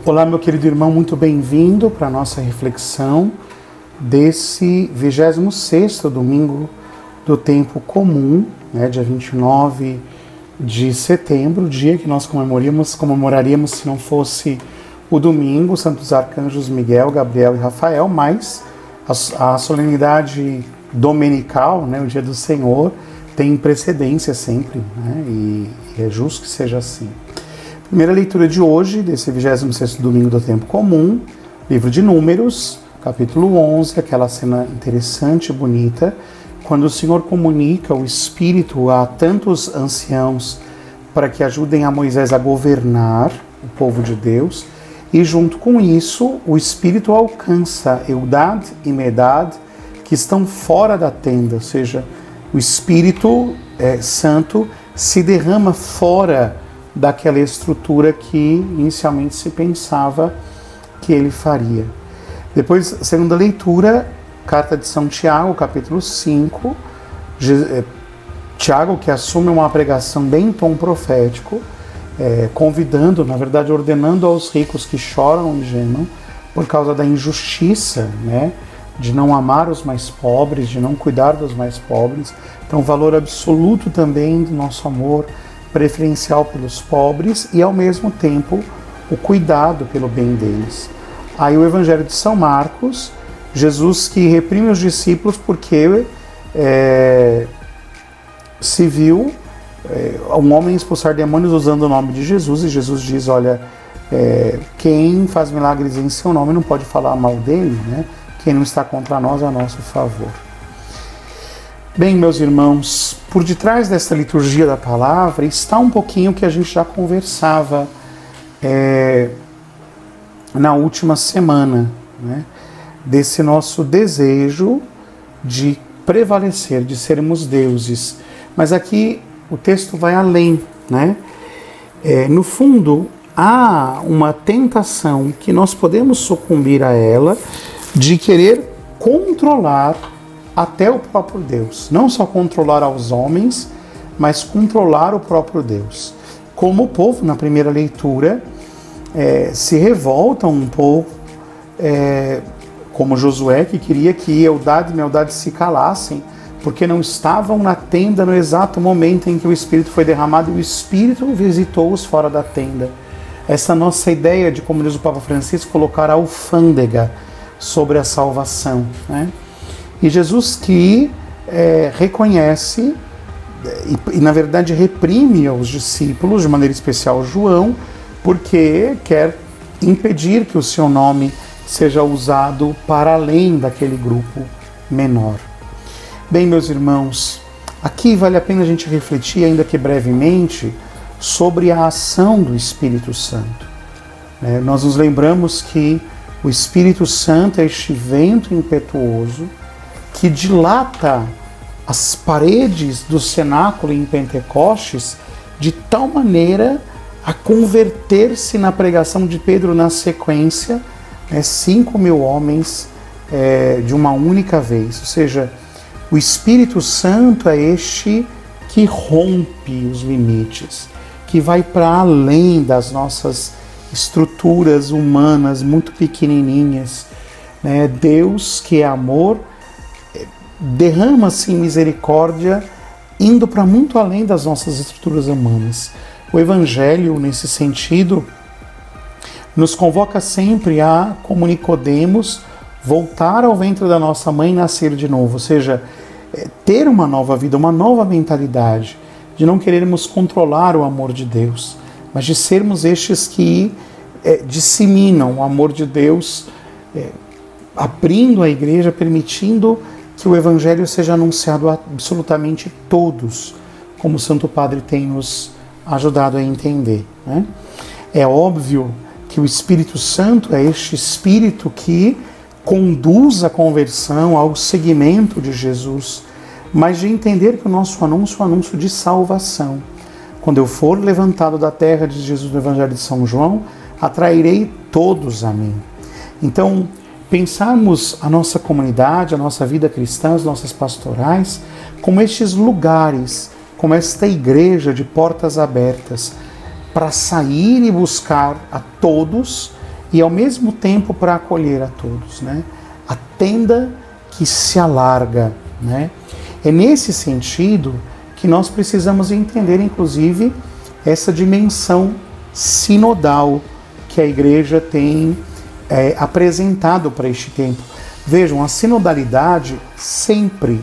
Olá, meu querido irmão, muito bem-vindo para a nossa reflexão desse 26º domingo do tempo comum, dia 29 de setembro, dia que nós comemoraríamos se não fosse o domingo, Santos Arcanjos Miguel, Gabriel e Rafael, mas a solenidade dominical, o dia do Senhor, tem precedência sempre, e é justo que seja assim. Primeira leitura de hoje, desse 26º domingo do tempo comum, livro de Números, capítulo 11, aquela cena interessante e bonita, quando o Senhor comunica o Espírito a tantos anciãos para que ajudem a Moisés a governar o povo de Deus, e junto com isso o Espírito alcança Eldad e Medad, que estão fora da tenda, ou seja, o Espírito Santo se derrama fora daquela estrutura que inicialmente se pensava que ele faria. Depois, segunda leitura, carta de São Tiago, capítulo 5, Tiago, que assume uma pregação bem em tom profético, convidando, na verdade, ordenando aos ricos que choram e gemam por causa da injustiça, de não amar os mais pobres, de não cuidar dos mais pobres. Então, valor absoluto também do nosso amor preferencial pelos pobres e, ao mesmo tempo, o cuidado pelo bem deles. Aí o Evangelho de São Marcos, Jesus que reprime os discípulos porque se viu um homem expulsar demônios usando o nome de Jesus, e Jesus diz, olha, quem faz milagres em seu nome não pode falar mal dele, Quem não está contra nós é a nosso favor. Bem, meus irmãos, por detrás dessa liturgia da palavra está um pouquinho que a gente já conversava na última semana, desse nosso desejo de prevalecer, de sermos deuses. Mas aqui o texto vai além, no fundo, há uma tentação que nós podemos sucumbir a ela de querer controlar até o próprio Deus. Não só controlar aos homens, mas controlar o próprio Deus. Como o povo, na primeira leitura, se revoltam um pouco, como Josué, que queria que Eldad e Meldad se calassem, porque não estavam na tenda no exato momento em que o Espírito foi derramado, e o Espírito visitou-os fora da tenda. Essa nossa ideia de, como diz o Papa Francisco, colocar a alfândega sobre a salvação, E Jesus que reconhece e, na verdade, reprime aos discípulos, de maneira especial João, porque quer impedir que o seu nome seja usado para além daquele grupo menor. Bem, meus irmãos, aqui vale a pena a gente refletir, ainda que brevemente, sobre a ação do Espírito Santo. Nós nos lembramos que o Espírito Santo é este vento impetuoso que dilata as paredes do cenáculo em Pentecostes de tal maneira a converter-se na pregação de Pedro na sequência, 5.000 homens de uma única vez. Ou seja, o Espírito Santo é este que rompe os limites, que vai para além das nossas estruturas humanas muito pequenininhas. Deus, que é amor, derrama-se em misericórdia, indo para muito além das nossas estruturas humanas. O Evangelho, nesse sentido, nos convoca sempre a, como Nicodemos, voltar ao ventre da nossa mãe e nascer de novo, ou seja, ter uma nova vida, uma nova mentalidade, de não querermos controlar o amor de Deus, mas de sermos estes que disseminam o amor de Deus, abrindo a igreja, permitindo que o Evangelho seja anunciado a absolutamente todos, como o Santo Padre tem nos ajudado a entender. É óbvio que o Espírito Santo é este Espírito que conduz a conversão ao seguimento de Jesus, mas de entender que o nosso anúncio é um anúncio de salvação. Quando eu for levantado da terra, diz Jesus no Evangelho de São João, atrairei todos a mim. Então, pensarmos a nossa comunidade, a nossa vida cristã, as nossas pastorais, como estes lugares, como esta igreja de portas abertas, para sair e buscar a todos e ao mesmo tempo para acolher a todos, né? A tenda que se alarga, né? É nesse sentido que nós precisamos entender, inclusive, essa dimensão sinodal que a Igreja tem apresentado para este tempo. Vejam, a sinodalidade sempre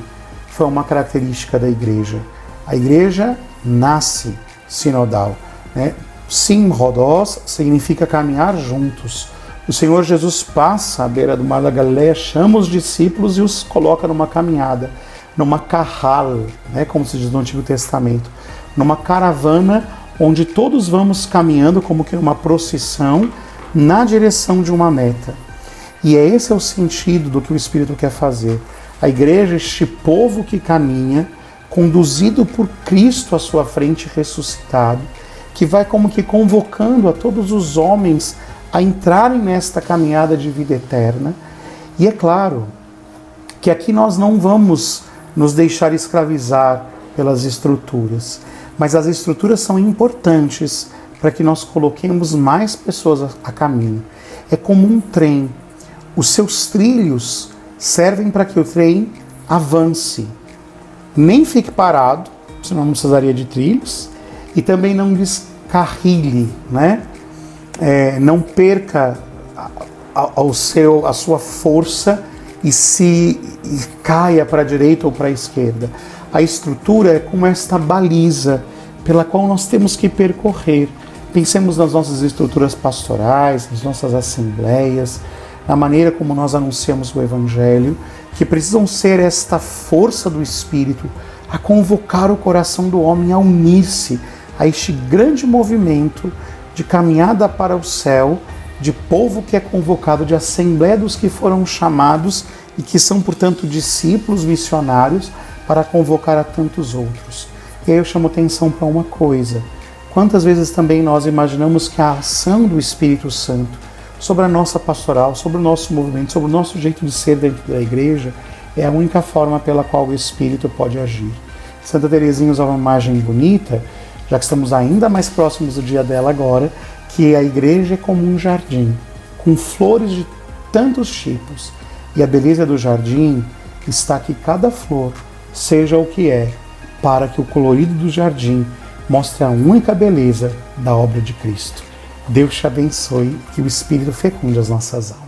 foi uma característica da Igreja. A Igreja nasce sinodal, né? Simrodós significa caminhar juntos. O Senhor Jesus passa à beira do mar da Galileia, chama os discípulos e os coloca numa caminhada, numa carral, né, como se diz no Antigo Testamento, numa caravana onde todos vamos caminhando como que numa procissão na direção de uma meta. E esse é o sentido do que o Espírito quer fazer. A Igreja, este povo que caminha, conduzido por Cristo à sua frente ressuscitado, que vai como que convocando a todos os homens a entrarem nesta caminhada de vida eterna. E é claro que aqui nós não vamos nos deixar escravizar pelas estruturas, mas as estruturas são importantes para que nós coloquemos mais pessoas a caminho. É como um trem. Os seus trilhos servem para que o trem avance. Nem fique parado, senão não precisaria de trilhos, e também não descarrile, né? Não perca a sua força e caia para a direita ou para a esquerda. A estrutura é como esta baliza pela qual nós temos que percorrer. Pensemos nas nossas estruturas pastorais, nas nossas assembleias, na maneira como nós anunciamos o Evangelho, que precisam ser esta força do Espírito a convocar o coração do homem a unir-se a este grande movimento de caminhada para o céu, de povo que é convocado, de assembleia dos que foram chamados e que são, portanto, discípulos missionários para convocar a tantos outros. E aí eu chamo atenção para uma coisa. Quantas vezes também nós imaginamos que a ação do Espírito Santo sobre a nossa pastoral, sobre o nosso movimento, sobre o nosso jeito de ser dentro da Igreja, é a única forma pela qual o Espírito pode agir. Santa Teresinha usa uma imagem bonita, já que estamos ainda mais próximos do dia dela agora, que a Igreja é como um jardim, com flores de tantos tipos. E a beleza do jardim está que cada flor seja o que é, para que o colorido do jardim mostre a única beleza da obra de Cristo. Deus te abençoe, que o Espírito fecunde as nossas almas.